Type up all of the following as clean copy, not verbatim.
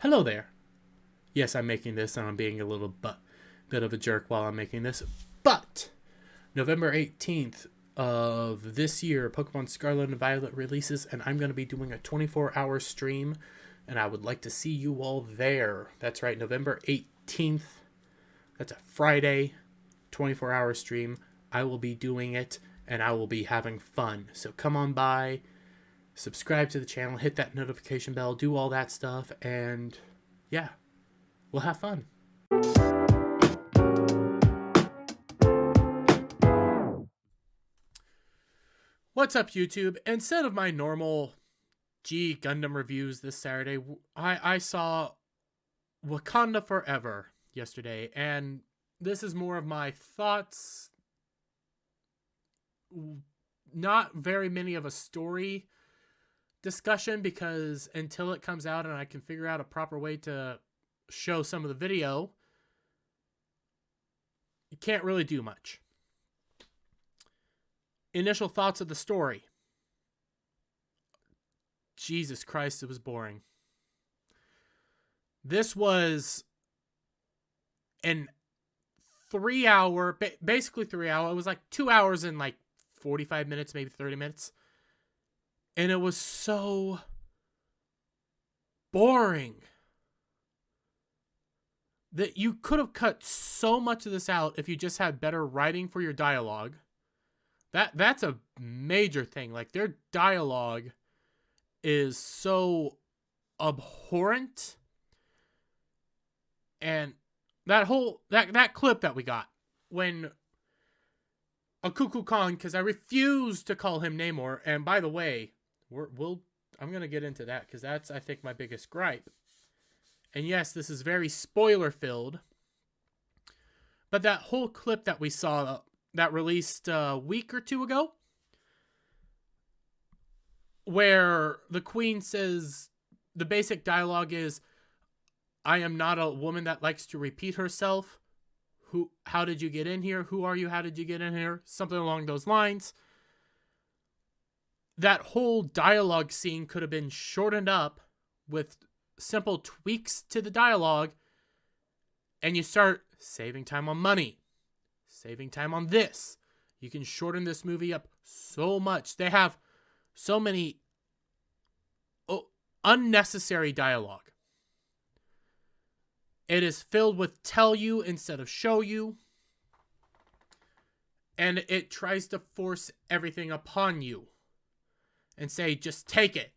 Hello there. Yes, I'm making this and I'm being a bit of a jerk while I'm making this. But November 18th of this year, Pokemon Scarlet and Violet releases, and I'm going to be doing a 24-hour stream, and I would like to see you all there. That's right, November 18th. That's a Friday, 24-hour stream. I will be doing it, and I will be having fun. So come on by, subscribe to the channel, hit that notification bell, do all that stuff, and yeah, we'll have fun. What's up, YouTube? Instead of my normal Gundam reviews this Saturday, I saw Wakanda Forever yesterday, and this is more of my thoughts. Not very many of a story discussion, because until it comes out and I can figure out a proper way to show some of the video, you can't really do much. Initial thoughts of the story. Jesus Christ, it was boring. This was an 3 hour, basically 3 hour. It was like 2 hours and like 45 minutes, maybe 30 minutes. And it was so boring that you could have cut so much of this out if you just had better writing for your dialogue. That's a major thing. Like, their dialogue is so abhorrent. And that whole that clip that we got when Akuku Khan, because I refuse to call him Namor, and by the way, I'm gonna get into that because that's, I think, my biggest gripe. And yes, this is very spoiler filled, but that whole clip that we saw that released a week or two ago, where the Queen says, the basic dialogue is, "I am not a woman that likes to repeat herself. How did you get in here? Who are you? How did you get in here?" Something along those lines. That whole dialogue scene could have been shortened up with simple tweaks to the dialogue, and you start saving time on money, saving time on this. You can shorten this movie up so much. They have so many unnecessary dialogue. It is filled with tell you instead of show you. And it tries to force everything upon you and say, just take it.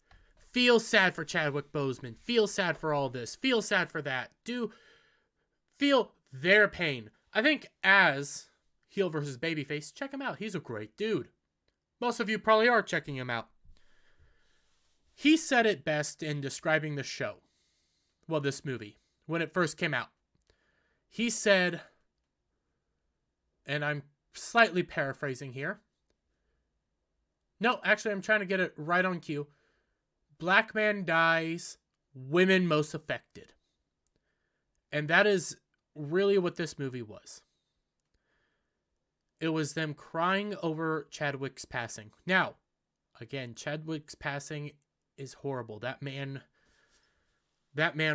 Feel sad for Chadwick Boseman. Feel sad for all this. Feel sad for that. Feel their pain. I think as heel versus babyface, check him out. He's a great dude. Most of you probably are checking him out. He said it best in describing the show. Well, this movie, when it first came out. He said, and I'm slightly paraphrasing here. No, actually, I'm trying to get it right on cue. Black man dies, women most affected. And that is really what this movie was. It was them crying over Chadwick's passing. Now, again, Chadwick's passing is horrible. That man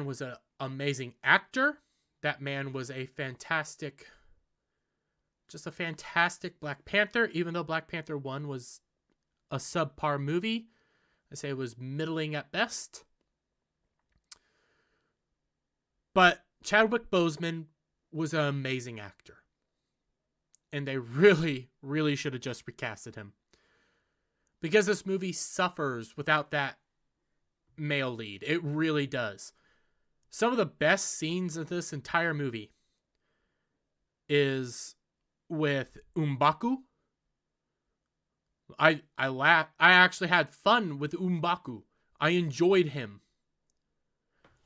was an amazing actor. That man was a fantastic Black Panther, even though Black Panther 1 was a subpar movie. I say it was middling at best. But Chadwick Boseman was an amazing actor. And they really, really should have just recasted him. Because this movie suffers without that male lead. It really does. Some of the best scenes of this entire movie is with M'Baku. I laughed. I actually had fun with M'Baku. I enjoyed him.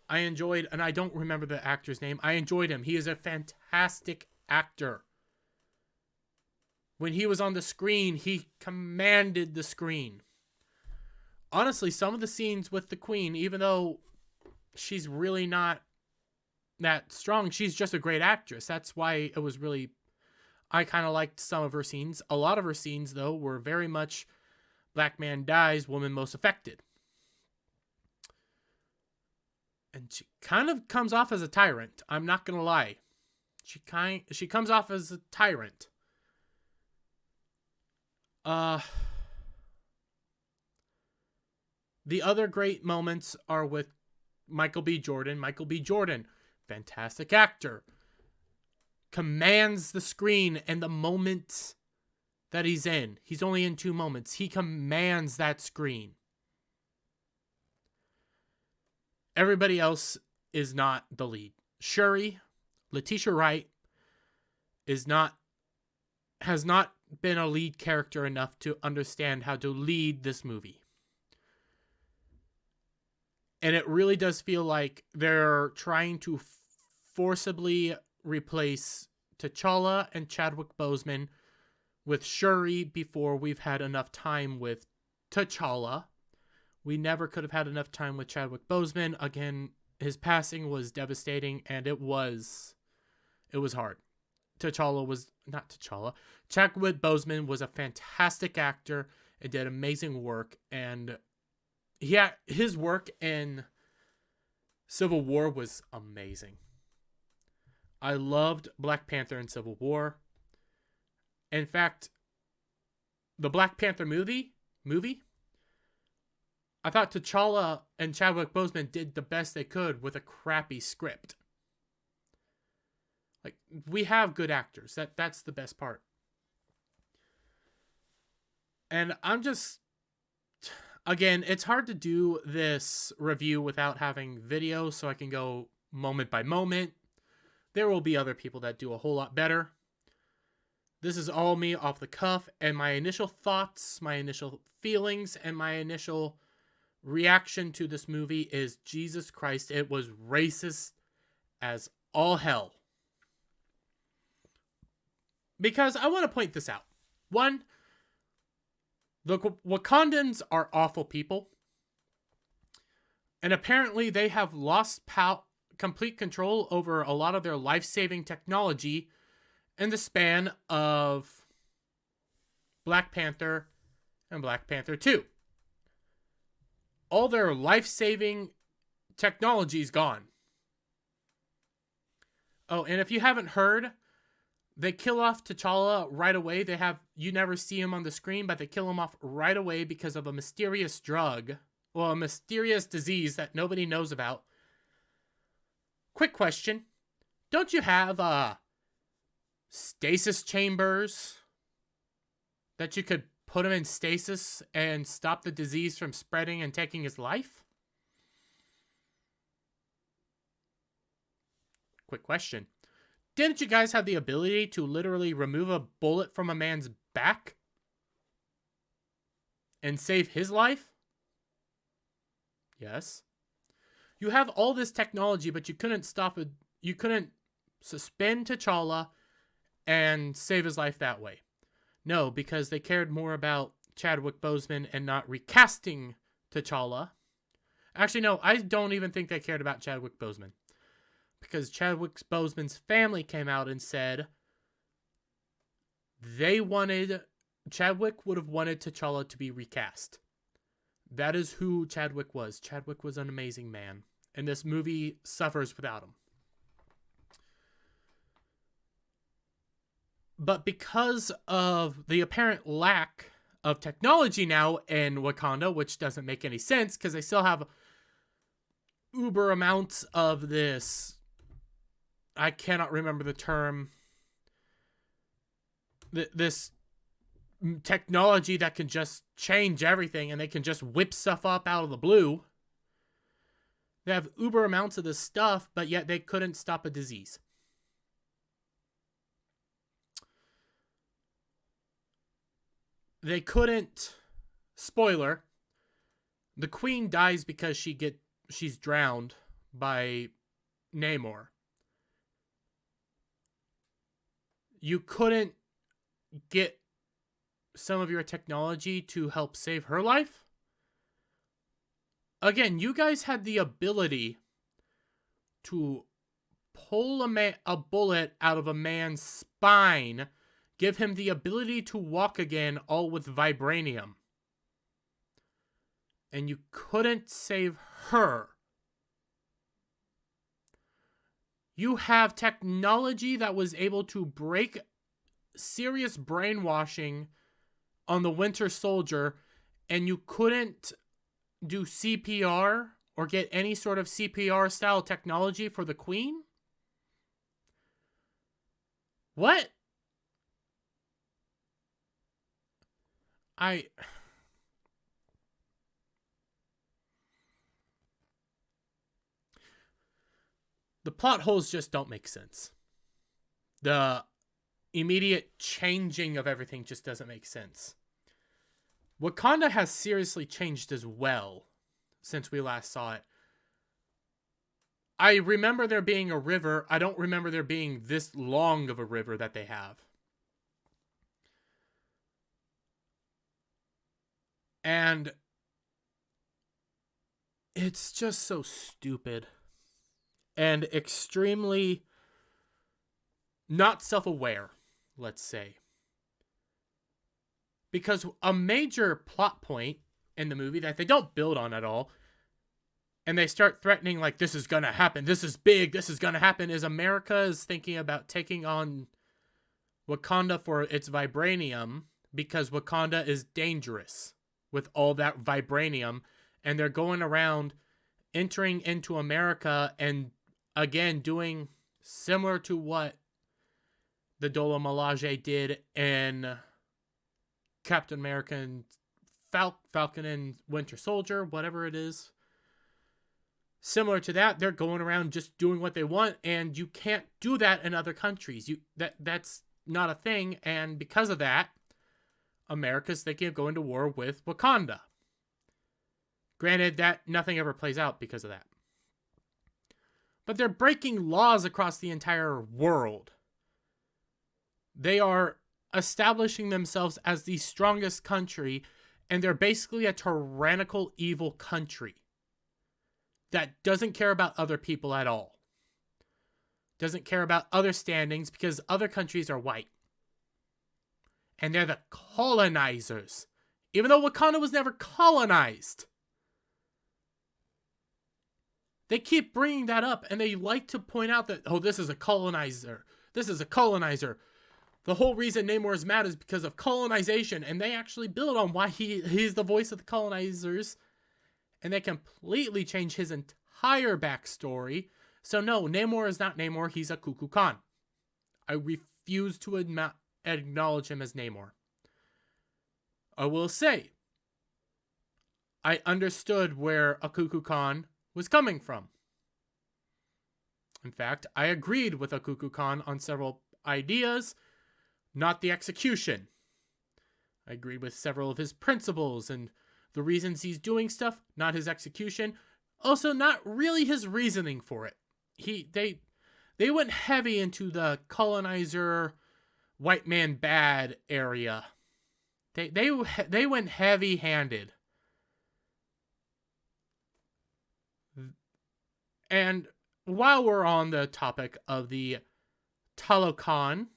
And I don't remember the actor's name. I enjoyed him. He is a fantastic actor. When he was on the screen, he commanded the screen. Honestly, some of the scenes with the Queen, even though she's really not that strong, she's just a great actress. That's why it was really, I kind of liked some of her scenes. A lot of her scenes, though, were very much black man dies, woman most affected. And she kind of comes off as a tyrant. I'm not gonna lie. She comes off as a tyrant. The other great moments are with Michael B. Jordan. Michael B. Jordan, fantastic actor, commands the screen and the moment that he's in. He's only in 2 moments. He commands that screen. Everybody else is not the lead. Shuri, Letitia Wright, has not been a lead character enough to understand how to lead this movie. And it really does feel like they're trying to forcibly replace T'Challa and Chadwick Boseman with Shuri before we've had enough time with T'Challa. We never could have had enough time with Chadwick Boseman. Again, his passing was devastating, and it was hard. Chadwick Boseman was a fantastic actor and did amazing work, and his work in Civil War was amazing. I loved Black Panther in Civil War. In fact, the Black Panther movie, I thought T'Challa and Chadwick Boseman did the best they could with a crappy script. Like, we have good actors. That's the best part. And I'm just... Again, it's hard to do this review without having video, so I can go moment by moment. There will be other people that do a whole lot better. This is all me off the cuff, and my initial thoughts, my initial feelings, and my initial reaction to this movie is, Jesus Christ, it was racist as all hell. Because I want to point this out. One, the Wakandans are awful people. And apparently they have lost complete control over a lot of their life-saving technology in the span of Black Panther and Black Panther 2. All their life-saving technology is gone. Oh, and if you haven't heard, they kill off T'Challa right away. You never see him on the screen, but they kill him off right away because of a mysterious drug. Well, a mysterious disease that nobody knows about. Quick question. Don't you have, stasis chambers that you could put him in stasis and stop the disease from spreading and taking his life? Quick question. Didn't you guys have the ability to literally remove a bullet from a man's back and save his life? Yes. You have all this technology, but you couldn't stop it. You couldn't suspend T'Challa and save his life that way. No, because they cared more about Chadwick Boseman and not recasting T'Challa. Actually, no, I don't even think they cared about Chadwick Boseman. Because Chadwick Boseman's family came out and said Chadwick would have wanted T'Challa to be recast. That is who Chadwick was. Chadwick was an amazing man. And this movie suffers without him. But because of the apparent lack of technology now in Wakanda, which doesn't make any sense because they still have uber amounts of this, I cannot remember the term, this technology that can just change everything and they can just whip stuff up out of the blue. They have uber amounts of this stuff, but yet they couldn't stop a disease. They couldn't, spoiler, the queen dies because she's drowned by Namor. You couldn't get some of your technology to help save her life? Again, you guys had the ability to pull a bullet out of a man's spine, give him the ability to walk again, all with vibranium. And you couldn't save her. You have technology that was able to break serious brainwashing on the Winter Soldier, and you couldn't do CPR or get any sort of CPR style technology for the Queen? What? The plot holes just don't make sense. The immediate changing of everything just doesn't make sense. Wakanda has seriously changed as well since we last saw it. I remember there being a river. I don't remember there being this long of a river that they have. And it's just so stupid and extremely not self-aware, let's say. Because a major plot point in the movie that they don't build on at all, and they start threatening like, this is gonna happen, this is big, this is gonna happen, is America is thinking about taking on Wakanda for its vibranium, because Wakanda is dangerous with all that vibranium, and they're going around entering into America and again doing similar to what the Dolo Milaje did in Captain America and Falcon and Winter Soldier, whatever it is. Similar to that, they're going around just doing what they want, and you can't do that in other countries. That's not a thing, and because of that, America's thinking of going to war with Wakanda. Granted, that nothing ever plays out because of that. But they're breaking laws across the entire world. They are establishing themselves as the strongest country, and they're basically a tyrannical, evil country that doesn't care about other people at all. Doesn't care about other standings because other countries are white. And they're the colonizers. Even though Wakanda was never colonized. They keep bringing that up, and they like to point out that, oh, this is a colonizer. This is a colonizer. The whole reason Namor is mad is because of colonization, and they actually build on why he's the voice of the colonizers, and they completely change his entire backstory. So no, Namor is not Namor, he's a Cuckoo Khan. I refuse to acknowledge him as Namor. I will say, I understood where a Cuckoo Khan was coming from. In fact, I agreed with a Cuckoo Khan on several ideas, not the execution. I agreed with several of his principles and the reasons he's doing stuff, not his execution. Also, not really his reasoning for it. They went heavy into the colonizer, white man bad area. They went heavy-handed. And while we're on the topic of the Talokan,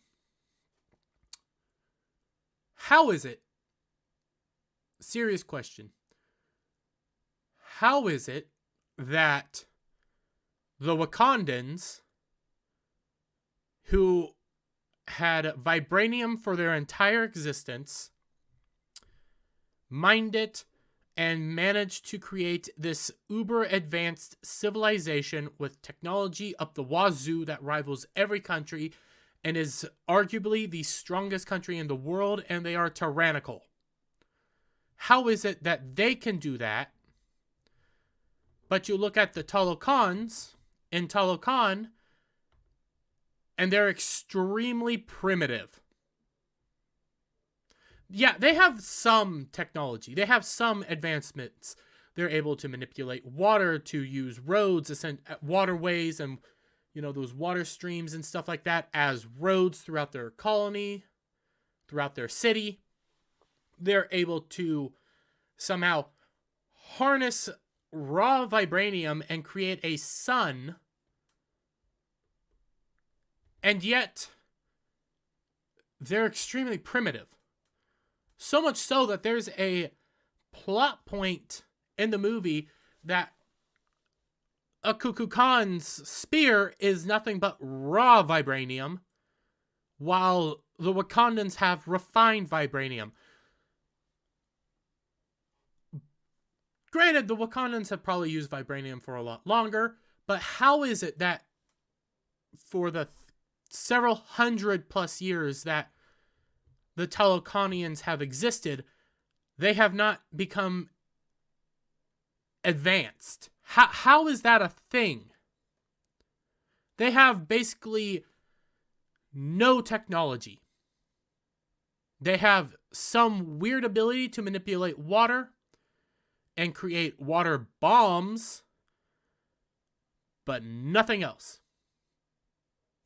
how is it? Serious question. How is it that the Wakandans, who had vibranium for their entire existence, mined it, and managed to create this uber-advanced civilization with technology up the wazoo that rivals every country and is arguably the strongest country in the world, and they are tyrannical? How is it that they can do that, but you look at the Talokans in Talokan, and they're extremely primitive? Yeah, they have some technology. They have some advancements. They're able to manipulate water to use roads, waterways, and those water streams and stuff like that as roads throughout their colony, throughout their city. They're able to somehow harness raw vibranium and create a sun. And yet, they're extremely primitive. So much so that there's a plot point in the movie that a Kukulkan's spear is nothing but raw vibranium, while the Wakandans have refined vibranium. Granted, the Wakandans have probably used vibranium for a lot longer, but how is it that for the several hundred plus years that the Talokanians have existed, they have not become advanced? How is that a thing? They have basically no technology. They have some weird ability to manipulate water and create water bombs, but nothing else.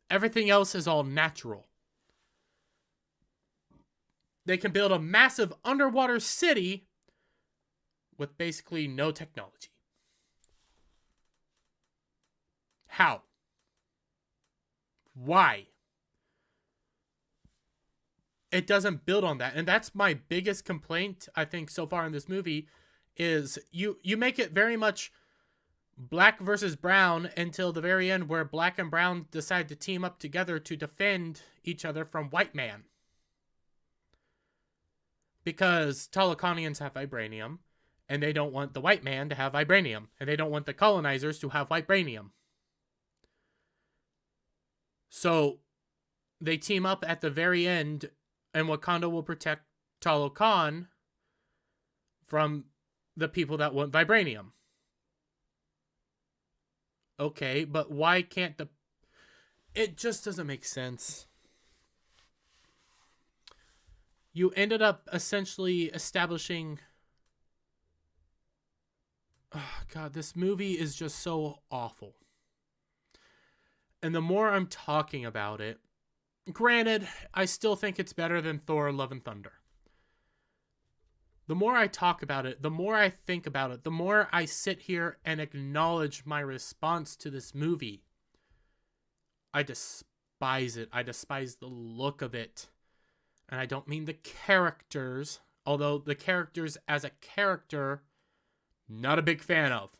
Everything else is all natural. They can build a massive underwater city with basically no technology. How? Why? It doesn't build on that. And that's my biggest complaint, I think, so far in this movie, is you make it very much black versus brown until the very end, where black and brown decide to team up together to defend each other from white man. Because Talokanians have vibranium, and they don't want the white man to have vibranium, and they don't want the colonizers to have vibranium. So they team up at the very end, and Wakanda will protect Talokan from the people that want vibranium. Okay, but why can't the... It just doesn't make sense. You ended up essentially establishing... Oh, God, this movie is just so awful. And the more I'm talking about it, granted, I still think it's better than Thor: Love and Thunder. The more I talk about it, the more I think about it, the more I sit here and acknowledge my response to this movie. I despise it. I despise the look of it. And I don't mean the characters, although the characters as a character, not a big fan of.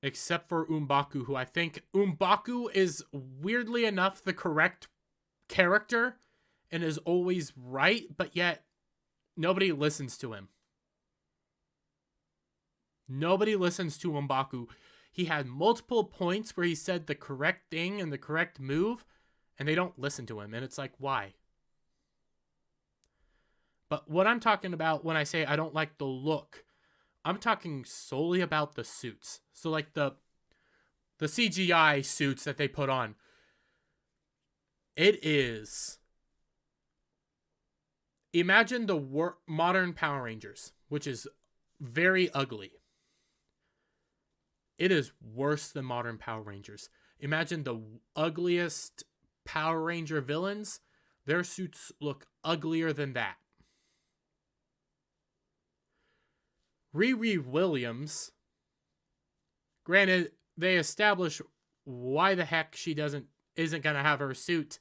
Except for M'Baku, who I think M'Baku is weirdly enough the correct character and is always right, but yet nobody listens to him. Nobody listens to M'Baku. He had multiple points where he said the correct thing and the correct move, and they don't listen to him. And it's like, why? But what I'm talking about when I say I don't like the look, I'm talking solely about the suits. So like the CGI suits that they put on. It is... Imagine the modern Power Rangers, which is very ugly. It is worse than modern Power Rangers. Imagine the ugliest Power Ranger villains. Their suits look uglier than that. Riri Williams, granted, they establish why the heck she isn't gonna have her suit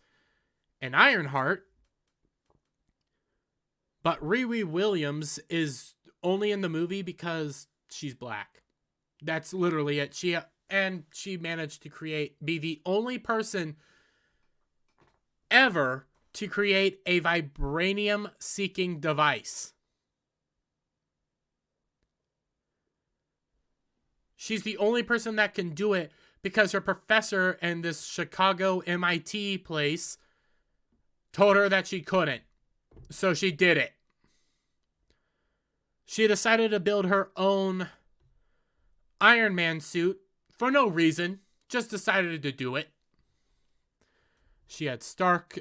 in Ironheart, but Riri Williams is only in the movie because she's black. That's literally it. She managed to be the only person ever to create a vibranium-seeking device. She's the only person that can do it because her professor in this Chicago MIT place told her that she couldn't. So she did it. She decided to build her own Iron Man suit for no reason. Just decided to do it. She had Stark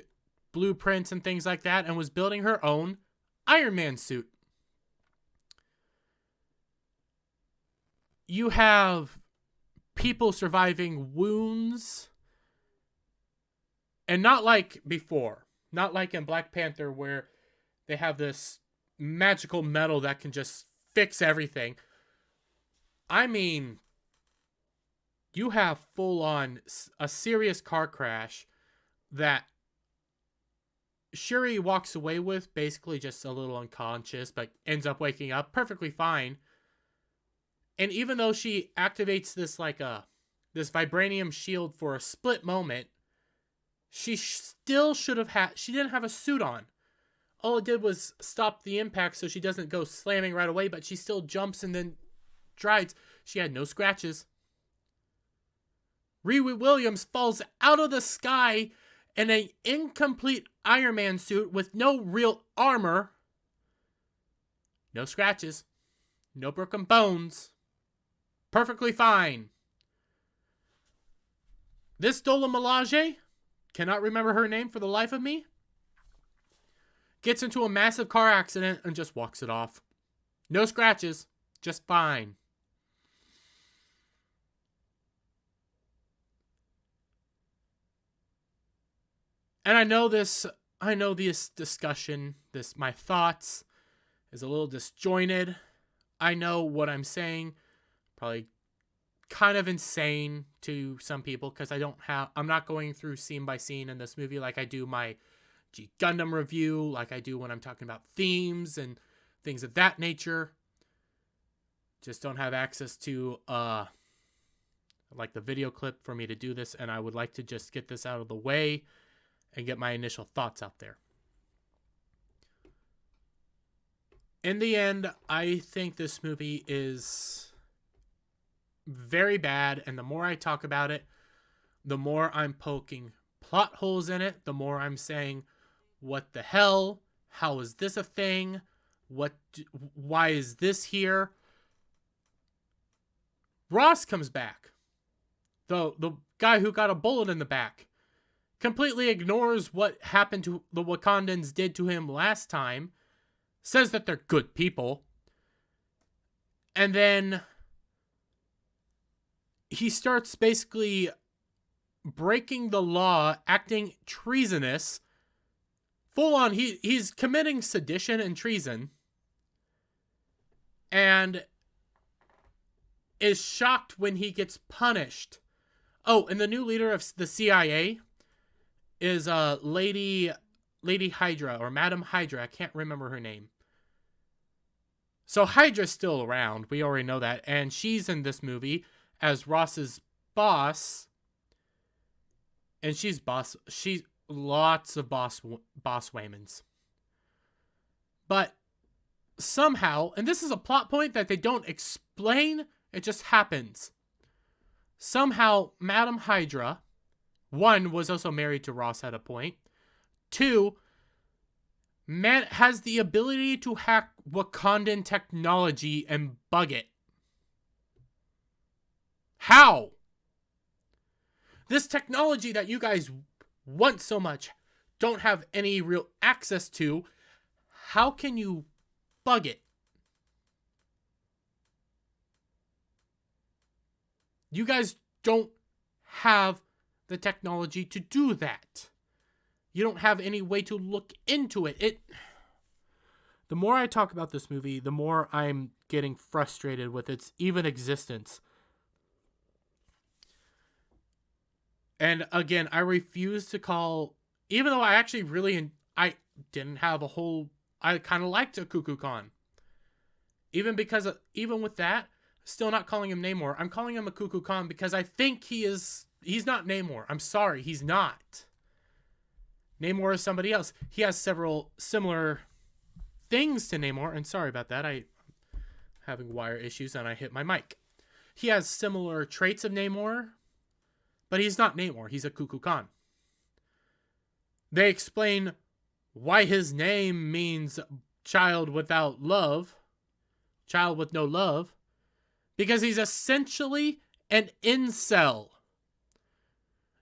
blueprints and things like that and was building her own Iron Man suit. You have people surviving wounds. And not like before. Not like in Black Panther where they have this magical metal that can just fix everything. I mean, you have full on a serious car crash that Shuri walks away with, basically just a little unconscious, but ends up waking up perfectly fine. And even though she activates this this vibranium shield for a split moment, she still should have had, she didn't have a suit on. All it did was stop the impact so she doesn't go slamming right away, but she still jumps and then strides. She had no scratches. Riri Williams falls out of the sky in an incomplete Iron Man suit with no real armor. No scratches. No broken bones. Perfectly fine. This Dora Milaje, cannot remember her name for the life of me, gets into a massive car accident and just walks it off. No scratches. Just fine. And I know this discussion, my thoughts, is a little disjointed. I know what I'm saying, probably kind of insane to some people, because I'm not going through scene by scene in this movie like I do my G Gundam review, like I do when I'm talking about themes and things of that nature. Just don't have access to like the video clip for me to do this, and I would like to just get this out of the way and get my initial thoughts out there. In the end, I think this movie is very bad, and the more I talk about it, the more I'm poking plot holes in it, the more I'm saying, what the hell? How is this a thing? Why is this here? Ross comes back. The guy who got a bullet in the back completely ignores what happened to the Wakandans did to him last time, says that they're good people, and then he starts basically breaking the law, acting treasonous, full on. He's committing sedition and treason, and is shocked when he gets punished. Oh, and the new leader of the CIA is Lady Hydra, or Madam Hydra. I can't remember her name. So Hydra's still around. We already know that. And she's in this movie as Ross's boss. And she's lots of boss Waymans. But somehow, and this is a plot point that they don't explain, it just happens. Somehow, Madam Hydra, one, was also married to Ross at a point. Two, has the ability to hack Wakandan technology and bug it. How? This technology that you guys want so much, don't have any real access to, how can you bug it? You guys don't have the technology to do that. You don't have any way to look into it. The more I talk about this movie, the more I'm getting frustrated with its even existence. And again, I refuse to call, even though I actually I didn't have I kind of liked a Cuckoo Khan. Even with that, still not calling him Namor. I'm calling him a Cuckoo Khan because I think he's not Namor. I'm sorry, he's not. Namor is somebody else. He has several similar things to Namor, and sorry about that. I'm having wire issues and I hit my mic. He has similar traits of Namor, but he's not Namor. He's a Cuckoo Khan. They explain why his name means child without love, child with no love, because he's essentially an incel.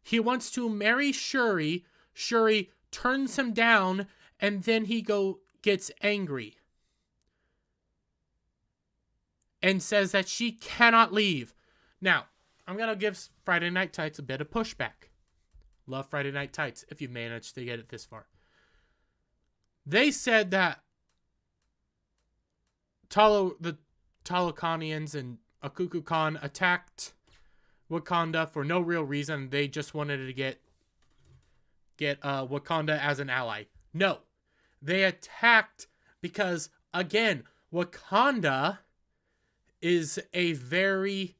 He wants to marry Shuri. Shuri turns him down, and then he gets angry and says that she cannot leave. Now, I'm going to give Friday Night Tights a bit of pushback. Love Friday Night Tights, if you've managed to get it this far. They said that the Talokanians and a Cuckoo Khan attacked Wakanda for no real reason. They just wanted to get Wakanda as an ally. No. They attacked because, again, Wakanda is a very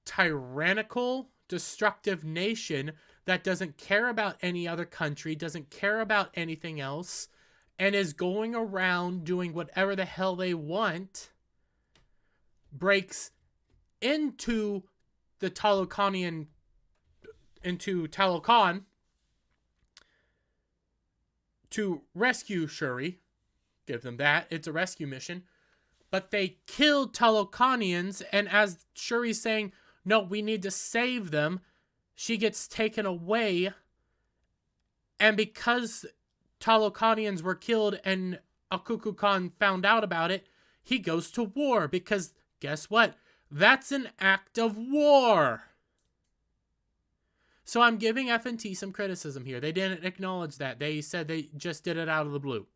tyrannical, destructive nation that doesn't care about any other country, doesn't care about anything else, and is going around doing whatever the hell they want, breaks into the Talokanian, into Talokan to rescue Shuri. Give them that. It's a rescue mission. But they killed Talokanians, and as Shuri's saying, no, we need to save them, she gets taken away. And because Talokanians were killed and Akuku-kan found out about it, he goes to war. Because guess what? That's an act of war. So I'm giving F&T some criticism here. They didn't acknowledge that. They said they just did it out of the blue.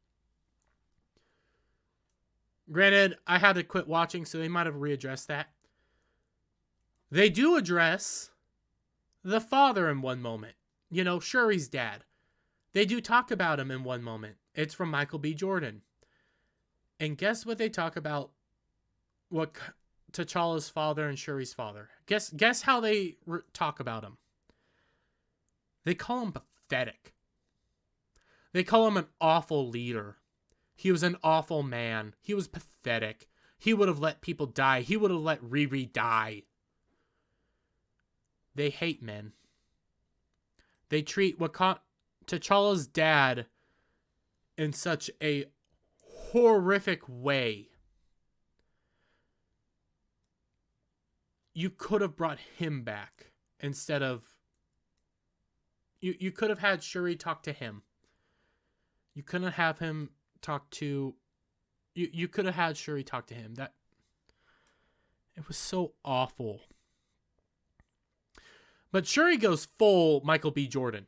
Granted, I had to quit watching, so they might have readdressed that. They do address the father in one moment. You know, Shuri's dad. They do talk about him in one moment. It's from Michael B. Jordan. And guess what they talk about? What T'Challa's father and Shuri's father. Guess how they talk about him. They call him pathetic. They call him an awful leader. He was an awful man. He was pathetic. He would have let people die. He would have let Riri die. They hate men. They treat T'Challa's dad in such a horrific way. You could have brought him back instead of... You could have had Shuri talk to him. You couldn't have him talk to... You could have had Shuri talk to him. That... It was so awful. But Shuri goes full Michael B. Jordan.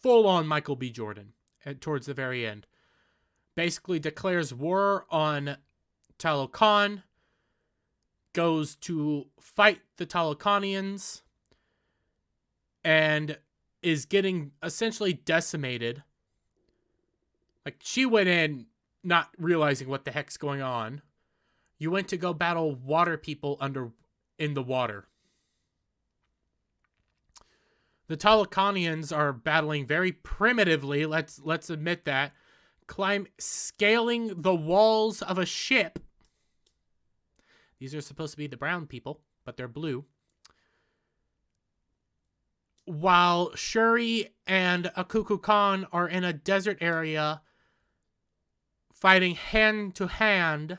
Full on Michael B. Jordan. Towards the very end. Basically declares war on Talokan. Goes to fight the Talokanians. And is getting essentially decimated. Like, she went in not realizing what the heck's going on. You went to go battle water people in the water. The Talokanians are battling very primitively, let's admit that. Scaling the walls of a ship. These are supposed to be the brown people, but they're blue. While Shuri and Akuku-kan are in a desert area fighting hand to hand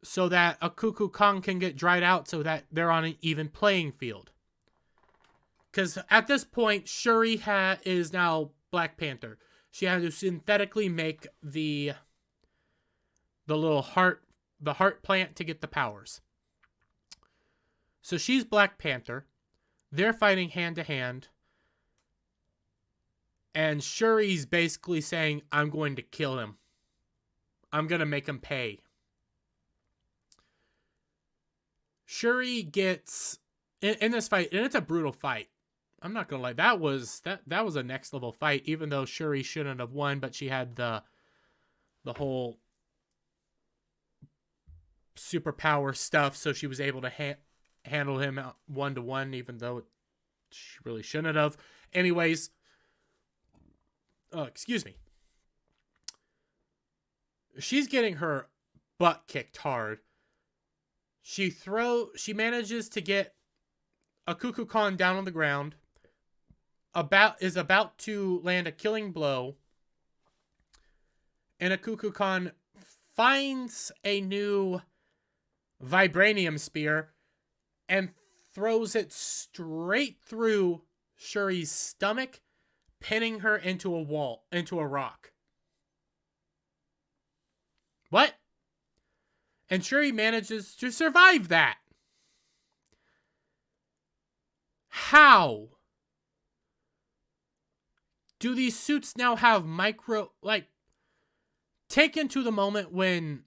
so that Akuku-kan can get dried out so that they're on an even playing field. Because at this point, Shuri is now Black Panther. She had to synthetically make the little heart plant to get the powers. So she's Black Panther. They're fighting hand to hand. And Shuri's basically saying, I'm going to kill him. I'm going to make him pay. Shuri gets in this fight, and it's a brutal fight. I'm not gonna lie, that was a next level fight, even though Shuri shouldn't have won, but she had the whole superpower stuff, so she was able to handle him 1-to-1, even though she really shouldn't have. Anyways, excuse me. She's getting her butt kicked hard. She manages to get Akuku-kan down on the ground. Is about to land a killing blow. And Akuku-kan finds a new vibranium spear and throws it straight through Shuri's stomach, pinning her into a rock. What? And Shuri manages to survive that. How? Do these suits now have take into the moment when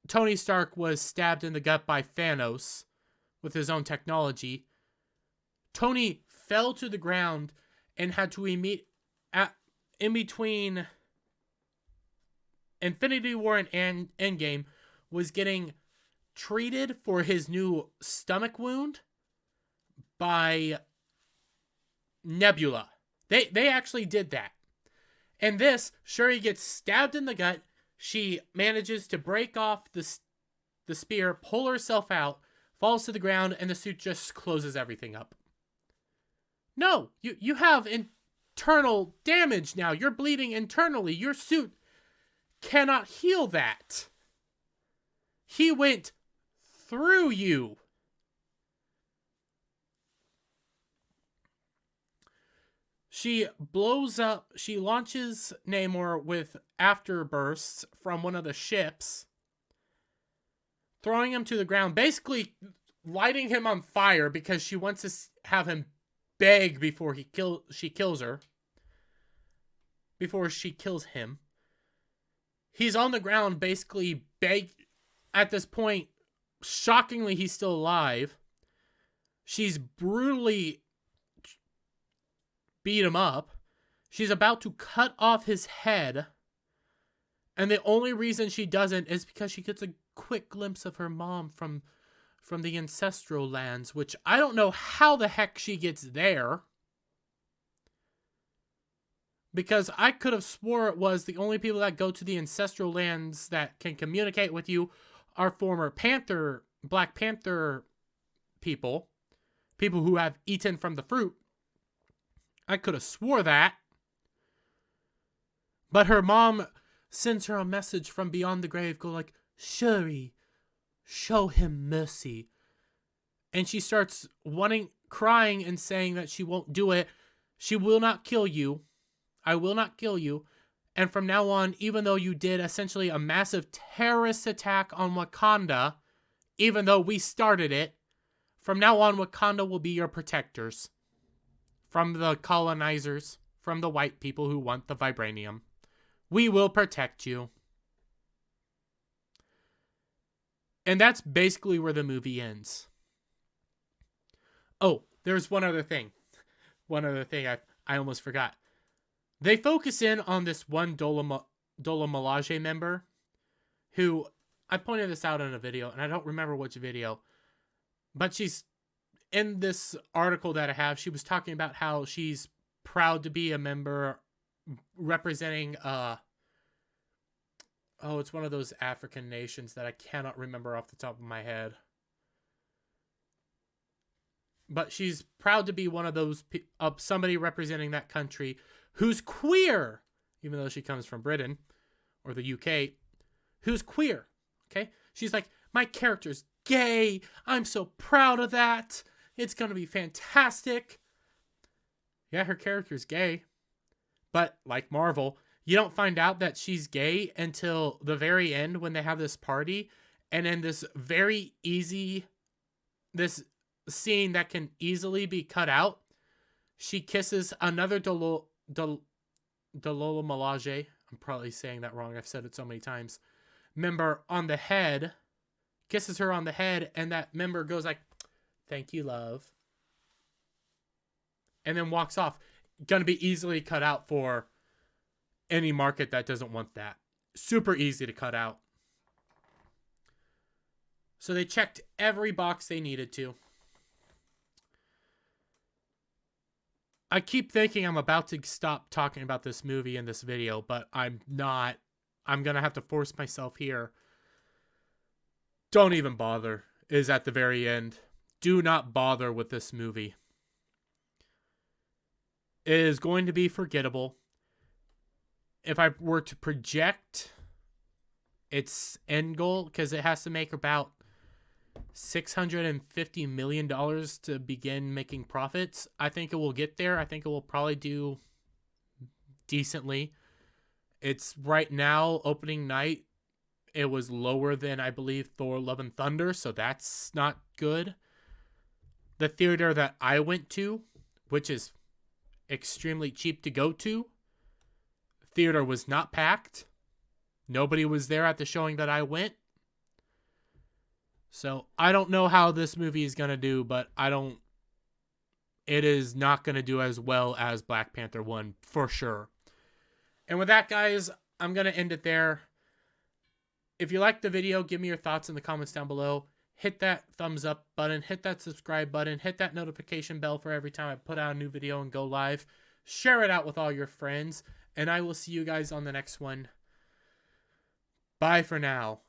Tony Stark was stabbed in the gut by Thanos with his own technology. Tony fell to the ground and had to in between Infinity War and Endgame was getting treated for his new stomach wound by Nebula. They actually did that. And this, Shuri gets stabbed in the gut. She manages to break off the spear, pull herself out, falls to the ground, and the suit just closes everything up. No, you have internal damage now. You're bleeding internally. Your suit cannot heal that. He went through you. She blows up, she launches Namor with afterbursts from one of the ships, throwing him to the ground, basically lighting him on fire because she wants to have him beg before she kills her. Before she kills him. He's on the ground basically at this point, shockingly he's still alive. She's brutally beat him up. She's about to cut off his head. And the only reason she doesn't is because she gets a quick glimpse of her mom from the ancestral lands, which I don't know how the heck she gets there. Because I could have swore it was the only people that go to the ancestral lands that can communicate with you are former Black Panther people who have eaten from the fruit. I could have swore that. But her mom sends her a message from beyond the grave, go like, Shuri, show him mercy. And she starts crying and saying that she won't do it. She will not kill you. I will not kill you. And from now on, even though you did essentially a massive terrorist attack on Wakanda, even though we started it, from now on, Wakanda will be your protectors. From the colonizers, from the white people who want the vibranium. We will protect you. And that's basically where the movie ends. Oh, there's one other thing. I almost forgot. They focus in on this one Dolo Milaje member who, I pointed this out in a video, and I don't remember which video, but she's in this article that I have, she was talking about how she's proud to be a member representing, it's one of those African nations that I cannot remember off the top of my head. But she's proud to be one of those, somebody representing that country who's queer, even though she comes from Britain or the UK, who's queer, okay? She's like, my character's gay. I'm so proud of that. It's going to be fantastic. Yeah, her character's gay. But like Marvel, you don't find out that she's gay until the very end when they have this party. And in this this scene that can easily be cut out, she kisses another Dolo Milaje. I'm probably saying that wrong. I've said it so many times. Member on the head. Kisses her on the head. And that member goes like, thank you, love. And then walks off. Gonna be easily cut out for any market that doesn't want that. Super easy to cut out. So they checked every box they needed to. I keep thinking I'm about to stop talking about this movie in this video, but I'm not. I'm gonna have to force myself here. Don't even bother is at the very end. Do not bother with this movie. It is going to be forgettable. If I were to project its end goal, because it has to make about $650 million to begin making profits, I think it will get there. I think it will probably do decently. It's right now, opening night, it was lower than, I believe, Thor Love and Thunder, so that's not good. The theater that I went to, which is extremely cheap to go to, theater was not packed. Nobody was there at the showing that I went. So I don't know how this movie is going to do, but it is not going to do as well as Black Panther 1 for sure. And with that, guys, I'm going to end it there. If you liked the video, give me your thoughts in the comments down below. Hit that thumbs up button, hit that subscribe button, hit that notification bell for every time I put out a new video and go live. Share it out with all your friends, and I will see you guys on the next one. Bye for now.